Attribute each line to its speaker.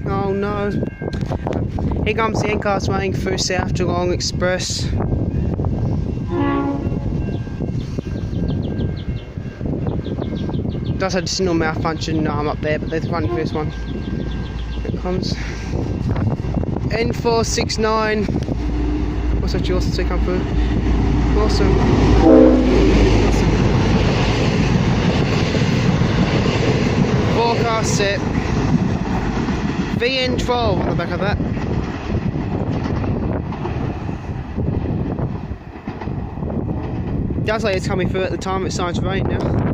Speaker 1: Oh no. Here comes the N-cars running through South Geelong Express. Does have a signal malfunction up there, but there's running for this one. Here it comes. N469. What's that you also see come through? Awesome. Forecast set. VN12 on the back of that. Does like it's coming through at the time, it's starting to rain now.